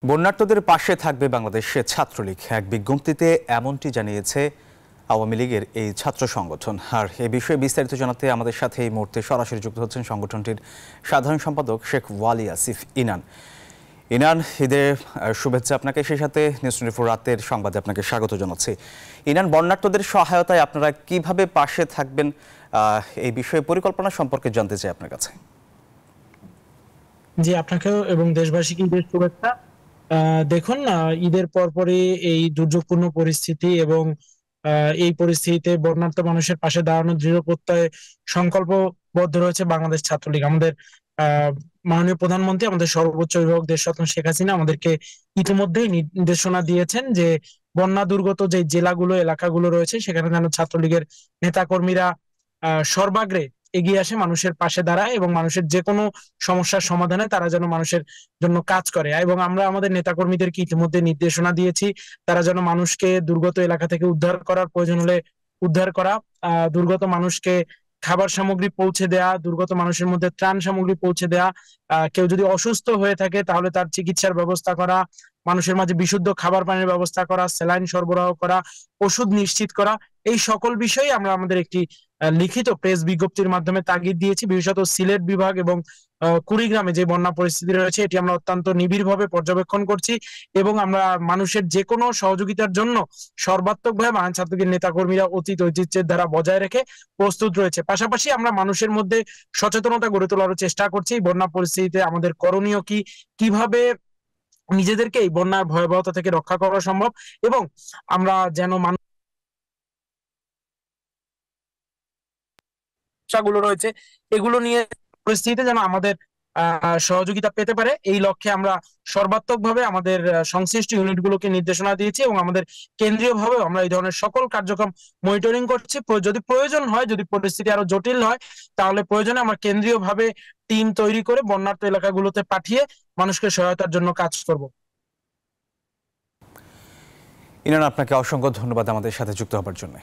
বন্যার্তদের পাশে থাকবে বাংলাদেশের ছাত্রলীগ। এক বিজ্ঞপ্তিতে এমনটি জানিয়েছে আওয়ামী লীগের এই ছাত্র সংগঠন। আর এ বিষয়ে বিস্তারিত জানাতে আমাদের সাথে এই মুহূর্তে সরাসরি যুক্ত হচ্ছেন সংগঠনটির সাধারণ সম্পাদক শেখ ওয়ালি আসিফ ইনান। ইনান, ঈদের শুভেচ্ছা আপনাকে, সেই সাথে নিউজ 24 রাতের সংবাদে আপনাকে স্বাগত জানাচ্ছি। ইনান, বন্যার্তদের সহায়তায় আপনারা কিভাবে পাশে থাকবেন এই বিষয়ে পরিকল্পনা সম্পর্কে জানতে চাই আপনার কাছে। জি, আপনাকেও এবং দেশবাসীকে ঈদের শুভেচ্ছা। দেখুন, ঈদের পরপরই এই দুর্যোগপূর্ণ পরিস্থিতি এবং এই পরিস্থিতিতে বন্যার্ত মানুষের পাশে দাঁড়ানোর দৃঢ় প্রত্যয় সংকল্পবদ্ধ রয়েছে বাংলাদেশ ছাত্রলীগ। আমাদের মাননীয় প্রধানমন্ত্রী, আমাদের সর্বোচ্চ অভিভাবক দেশরত্ন শেখ হাসিনা আমাদেরকে ইতিমধ্যেই নির্দেশনা দিয়েছেন যে বন্যা দুর্গত যে জেলাগুলো, এলাকাগুলো রয়েছে সেখানে যেন ছাত্রলীগের নেতাকর্মীরা সর্বাগ্রে এগিয়ে আসে, মানুষের পাশে দাঁড়ায় এবং মানুষের যে কোনো সমস্যার সমাধানে তারা যেন মানুষের জন্য কাজ করে। এবং আমরা আমাদের নেতাকর্মীদেরকে ইতিমধ্যে নির্দেশনা দিয়েছি তারা যেন মানুষকে দুর্গত এলাকা থেকে উদ্ধার করার প্রয়োজন হলে উদ্ধার করা, দুর্গত মানুষকে খাবার সামগ্রী পৌঁছে দেয়া, দুর্গত মানুষের মধ্যে ত্রাণ সামগ্রী পৌঁছে দেয়া, কেউ যদি অসুস্থ হয়ে থাকে তাহলে তার চিকিৎসার ব্যবস্থা করা, মানুষের মাঝে বিশুদ্ধ খাবার পানির ব্যবস্থা করা, স্যালাইন সরবরাহ করা, ওষুধ নিশ্চিত করা, এই সকল বিষয়ে আমরা আমাদের একটি লিখিত প্রেস বিজ্ঞপ্তির মাধ্যমে তাগিদ দিয়েছি। বিশেষত সিলেট বিভাগ এবং কুড়িগ্রামে যে বন্যা পরিস্থিতি রয়েছে এটি আমরা অত্যন্ত নিবিড়ভাবে পর্যবেক্ষণ করছি এবং আমরা মানুষের যে কোনো সহযোগিতার জন্য সর্বাত্মকভাবে বাংলাদেশ ছাত্রলীগের নেতাকর্মীরা অতীত ঐতিহ্যের দ্বারা বজায় রেখে প্রস্তুত রয়েছে। পাশাপাশি আমরা মানুষের মধ্যে সচেতনতা গড়ে তোলার চেষ্টা করছি। বন্যা পরিস্থিতিতে আমাদের করণীয় কি, কিভাবে নিজেদেরকে এই বন্যার ভয়াবহতা থেকে রক্ষা করা সম্ভব এবং আমরা যেন সমস্যাগুলো রয়েছে এগুলো নিয়ে পরিস্থিতিতে যেন আমাদের সহযোগিতা পেতে পারে, এই লক্ষ্যে আমরা সর্বাত্মকভাবে আমাদের সংশ্লিষ্ট ইউনিটগুলোকে নির্দেশনা দিয়েছি এবং আমাদের কেন্দ্রীয়ভাবে আমরা এই ধরনের সকল কার্যক্রম মনিটরিং করছি। যদি প্রয়োজন হয়, যদি পরিস্থিতি আরো জটিল হয়, তাহলে প্রয়োজনে আমরা কেন্দ্রীয়ভাবে টিম তৈরি করে বন্যার্ত এলাকাগুলোতে পাঠিয়ে মানুষকে সহায়তার জন্য কাজ করব। ইনান, আপনাকে অসংখ্য ধন্যবাদ আমাদের সাথে যুক্ত হবার জন্য।